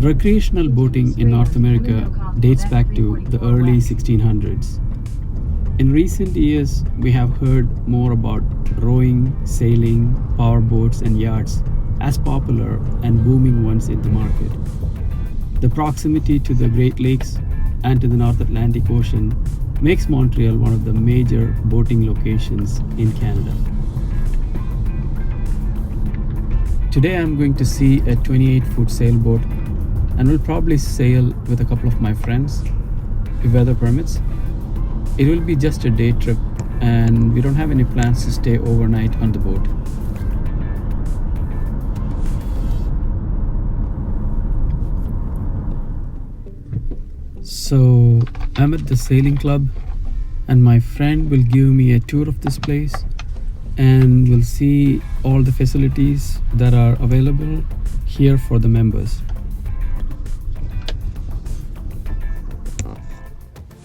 Recreational boating in North America dates back to the early 1600s. In recent years, we have heard more about rowing, sailing, powerboats, and yachts as popular and booming ones in the market. The proximity to the Great Lakes and to the North Atlantic Ocean makes Montreal one of the major boating locations in Canada. Today I'm going to see a 28-foot sailboat and will probably sail with a couple of my friends if weather permits. It will be just a day trip and we don't have any plans to stay overnight on the boat. So I'm at the sailing club and my friend will give me a tour of this place and we'll see all the facilities that are available here for the members.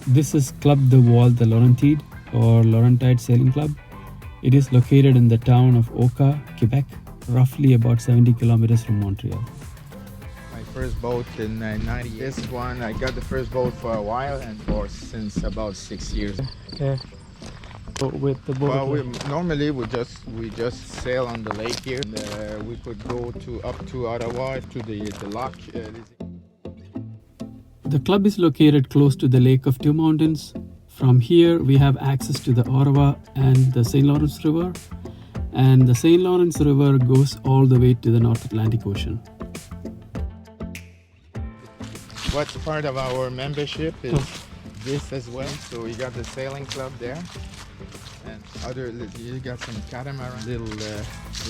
This is Club de Voile the Laurentides or Laurentides Sailing Club. It is located in the town of Oka, Quebec, roughly about 70 kilometers from Montreal. My first boat in 90. This one, I got the first boat for a while and for since about 6 years. Okay. So with the boat. Well, normally we just sail on the lake here. And, we could go up to Ottawa to the lock. The club is located close to the Lake of Two Mountains. From here, we have access to the Ottawa and the St. Lawrence River. And the St. Lawrence River goes all the way to the North Atlantic Ocean. What's part of our membership is this as well. So we got the sailing club there. And you got some catamaran, little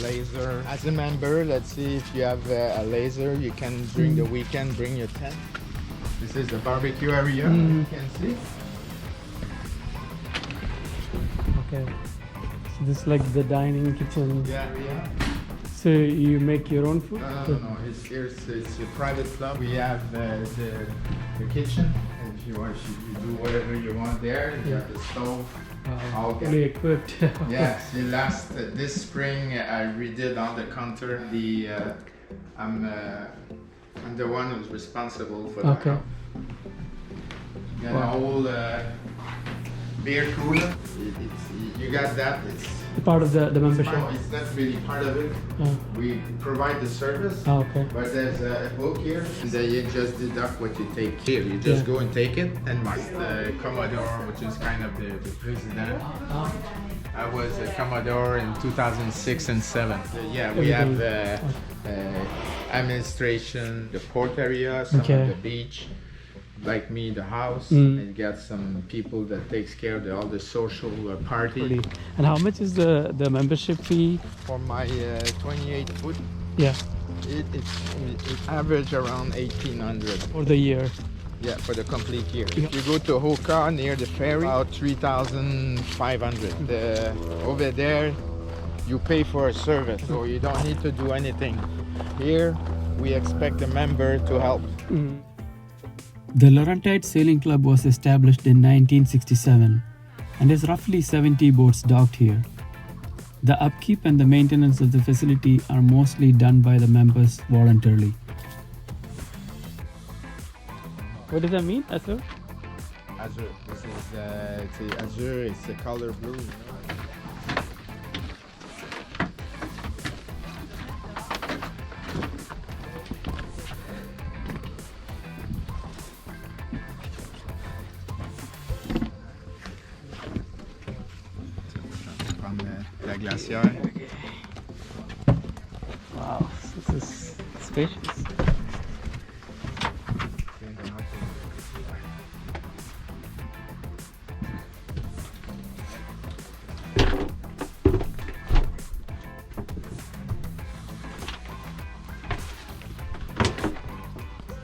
laser. As a member, let's see if you have a laser, you can during the weekend bring your tent. This is the barbecue area, you can see. Okay. So this is like the dining kitchen. Yeah. So you make your own food? No. It's a private club. We have the kitchen. And if you want, you do whatever you want there. You got the stove. All fully equipped. Yes. This spring I redid on the counter. I'm the one who's responsible for that. Okay. You got a whole beer cooler. You got that. It's part of the membership. It's not really part of it. We provide the service. Okay. But there's a book here, and then you just deduct what you take here. You just go and take it. And the Commodore, which is kind of the president. I was a Commodore in 2006 and 7. We have administration, the port area, some of the beach, like me, the house, and got some people that takes care of all the social party. And how much is the membership fee? For my 28 foot, Yeah. it average around 1,800. For the year. Yeah, for the complete year. If you go to Hoka near the ferry, about 3,500. Over there, you pay for a service, so you don't need to do anything. Here, we expect a member to help. The Laurentides Sailing Club was established in 1967 and has roughly 70 boats docked here. The upkeep and the maintenance of the facility are mostly done by the members voluntarily. What does that mean, Azure? Azure. This is it's azure. It's the color blue. From la glacière. Wow, this is spacious.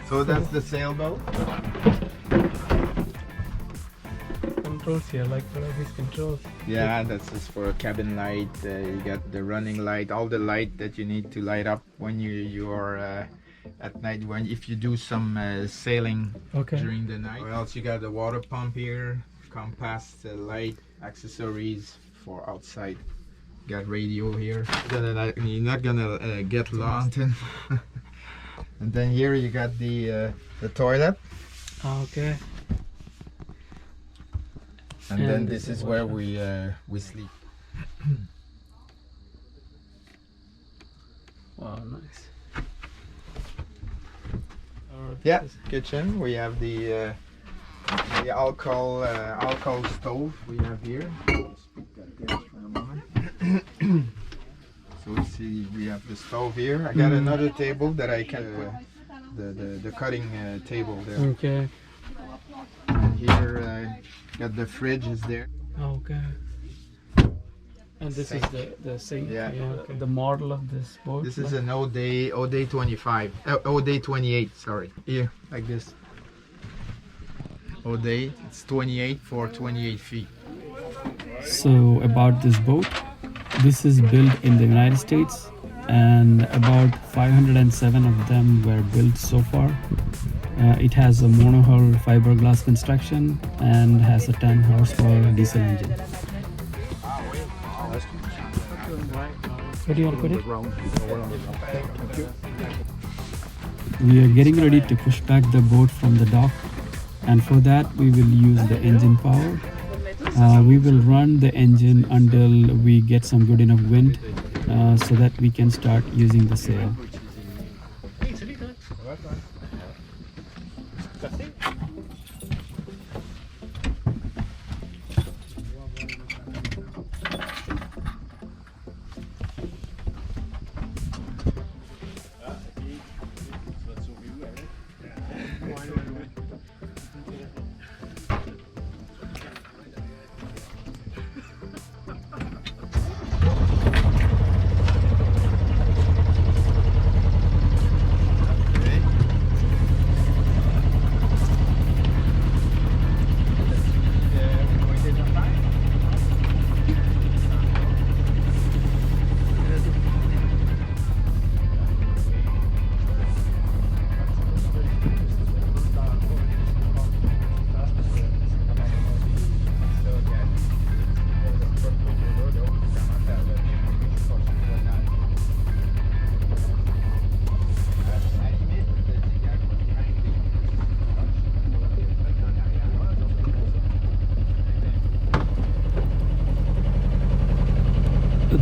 So that's the sailboat. Controls here, like what are these controls? Yeah, that's just for a cabin light. You got the running light, all the light that you need to light up when you are at night. If you do some sailing during the night. Or else you got the water pump here, compass, light, accessories for outside. Got radio here. You're not gonna get lost. And then here you got the toilet. Okay. And then this is where we sleep. Wow, nice. Yeah, kitchen. We have the alcohol stove we have here. Let's put that there for a moment. So we see we have the stove here. I got another table that I can put the cutting table there. Okay. And here got the fridge is there. Okay. And this Sink. is the sink. Yeah. Okay. The model of this boat. This is an O'Day 25, O'Day 28. Sorry, here like this. O'Day, it's 28 for 28 feet. So about this boat, this is built in the United States, and about 507 of them were built so far. It has a monohull fiberglass construction and has a 10 horsepower diesel engine. Where do you want to put it? We are getting ready to push back the boat from the dock, and for that we will use the engine power. We will run the engine until we get some good enough wind so that we can start using the sail.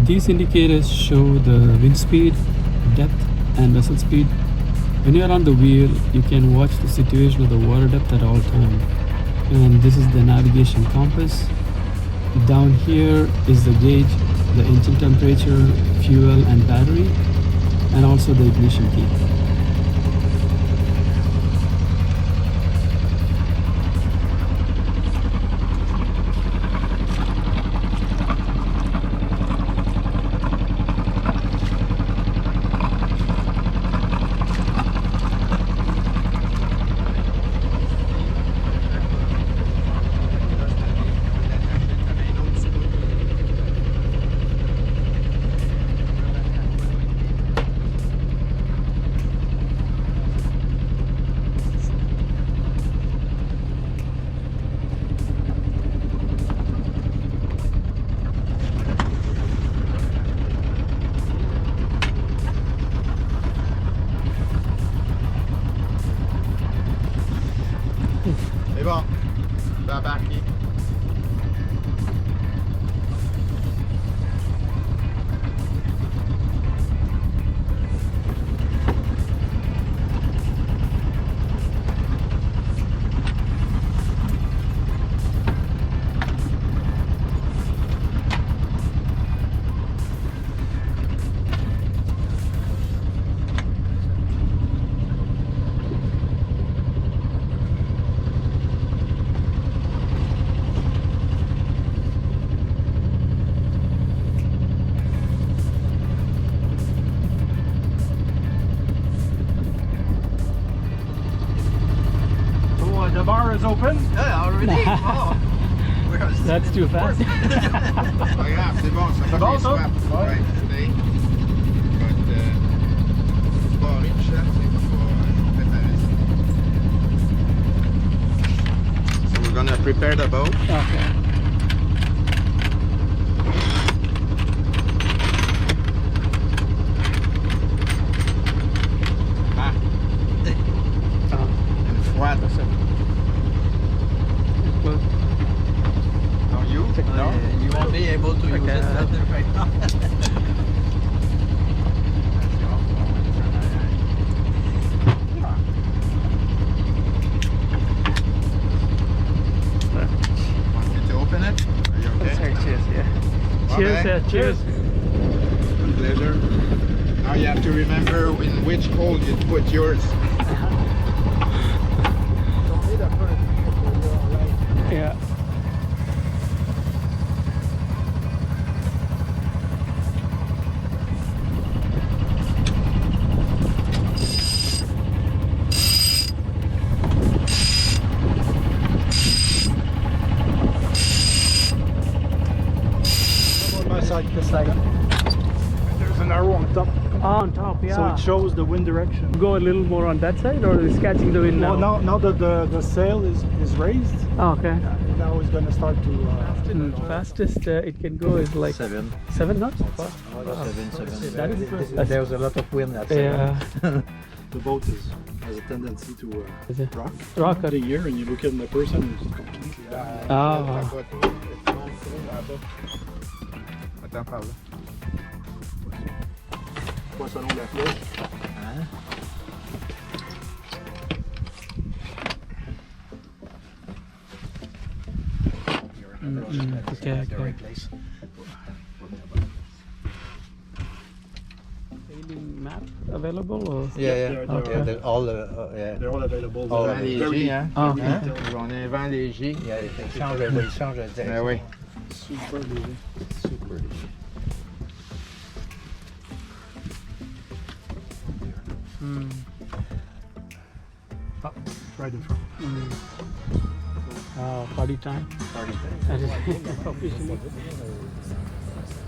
These indicators show the wind speed, depth and vessel speed. When you are on the wheel, you can watch the situation of the water depth at all times. And this is the navigation compass. Down here is the gauge, the engine temperature, fuel and battery, and also the ignition key. C'est bon. Je vais embarquer. The bar is open. Yeah, already? Oh. That's too fast. Oh yeah, c'est bon, ça C'est va bon, ça? swap. Ouais. Right, stay. But, c'est pas riche, hein, c'est pour préparer ça. So we're gonna prepare the boat. Okay. Ah. What? No, you? No? You won't be able to use it right now. Want me to open it? Are you okay? Sorry, cheers, yeah. Cheers, Okay. cheers. Pleasure. Now you have to remember in which hole you put yours. Yeah. The side. There's an arrow on top, On top, yeah. so it shows the wind direction. Go a little more on that side, or is catching the wind now? Well, now that the sail is raised, Oh, okay. now it's gonna start to. Fastest it can go is like 7 knots. Wow. 7 That is impressive. There's a lot of wind at Yeah. The boat has a tendency to Is it? rock. Rock. The year, and you look at the person, and it's completely down. Ah. Attends par là. Poisson de la flèche. Okay, okay. Sailing map available or? Yeah, They're- yeah. Okay. They're all, yeah. They're all available. Oh, Vent léger, hein? Ah, Hein? On a un vent léger. Yeah, il change de direction. Ben oui. Super léger. Super léger. Mm. Right in front. Oh, party time. Party time. That is officially.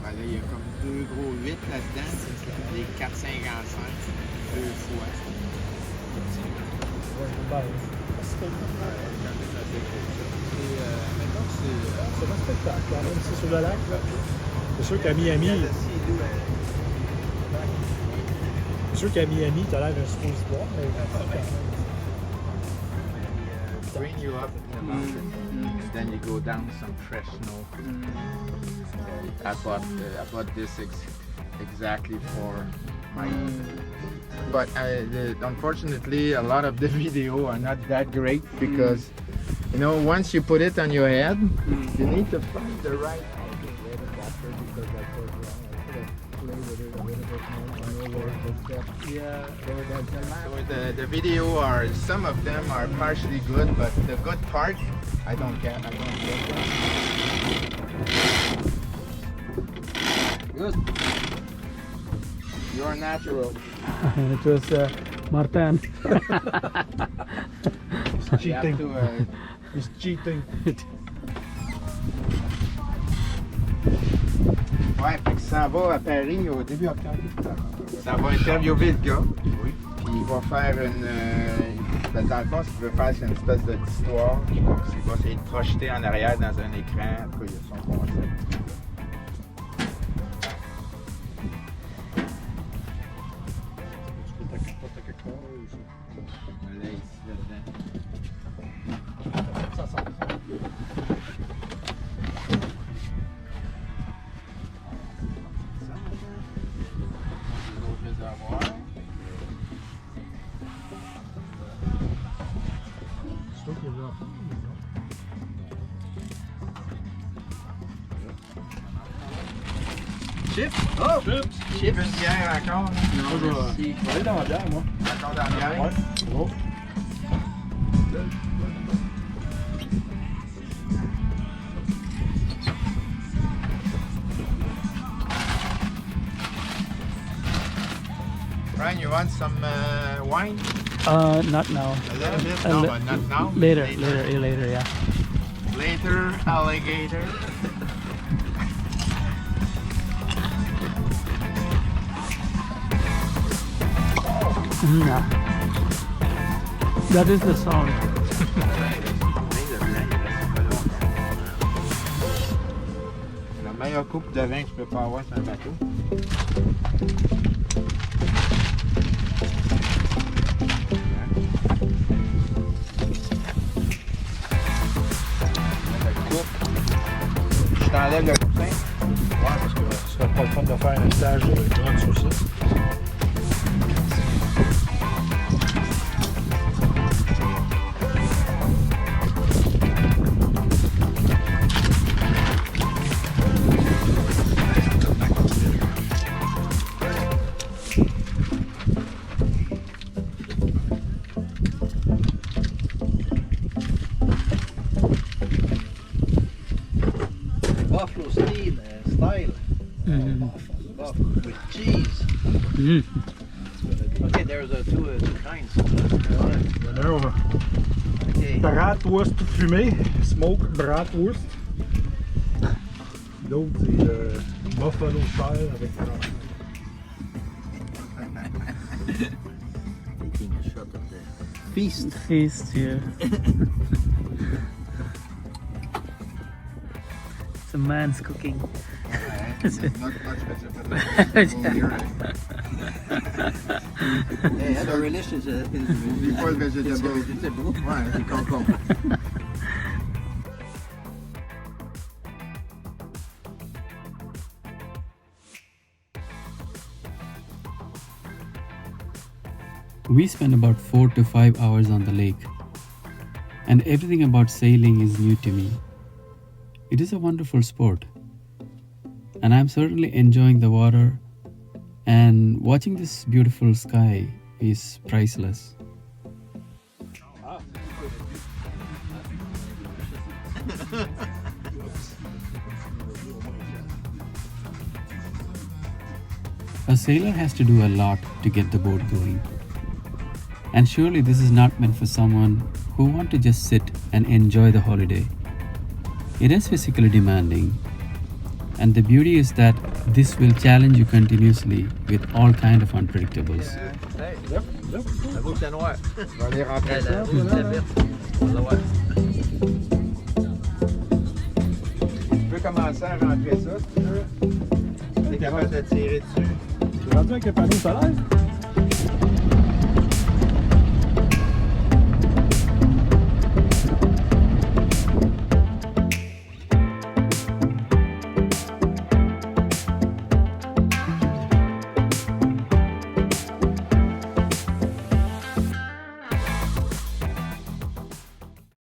Ben là, il y a comme 2 gros 8 là-dedans. Des 4,55. 2 fois. C'est un spectacle, quand même, c'est sur le lac. Là. C'est sûr qu'à Miami, t'as l'air d'un suppositoire, mais Bring you up in the mountain, and then you go down some fresh snow. I bought this exactly for my. But unfortunately, a lot of the video are not that great because, you know, once you put it on your head, you need to find the right. Yeah. So the video are, some of them are partially good, but the good part, I don't get. I don't get that. Good. You're natural. It was Martin. it's You have cheating. to, It's cheating. ouais, fait que ça va à Paris au début octobre. Ça va interviewer le gars. Oui. Puis il va faire une. Dans le fond, ce qu'il veut faire, c'est une espèce d'histoire. Il va essayer de projeter en arrière dans un écran. Après, il y a son concept. Là, ici, là-dedans. Chips? Oh! Chips, une bière encore. Moi, je vais aller dans la bière, moi. Encore dans la bière. Ouais, c'est bon. Brian, you want some wine? Not now. A little bit? A No, li- but not now. Later, yeah. Later, alligator. Yeah. That is the sound. La meilleure coupe de vin que je peux pas avoir sur un bateau. enlève le coussin. Ouais, parce que ce serait pas le fun de faire un stage de drogue sur ça. Buffalo style. Buffalo with cheese. Okay, there's two kinds. Il y en a un Okay. bratwurst fumé, smoke bratwurst. L'autre, c'est le buffalo style avec Taking a shot of the feast. Feast, yeah. It's a man's cooking. Not much vegetable. Yeah, the relish is Before vegetable. vegetable. Ouais, c'est concombre. We spend about 4 to 5 hours on the lake, and everything about sailing is new to me. It is a wonderful sport, and I'm certainly enjoying the water, and watching this beautiful sky is priceless. A sailor has to do a lot to get the boat going. And surely this is not meant for someone who want to just sit and enjoy the holiday. It is physically demanding. And the beauty is that this will challenge you continuously with all kind of unpredictables. La boucle est noire. On va aller rentrer ça. La boucle est verte. On va voir. Tu peux commencer à rentrer ça, si tu veux. T'es capable de tirer dessus. Tu es rendu avec le panneau solaire?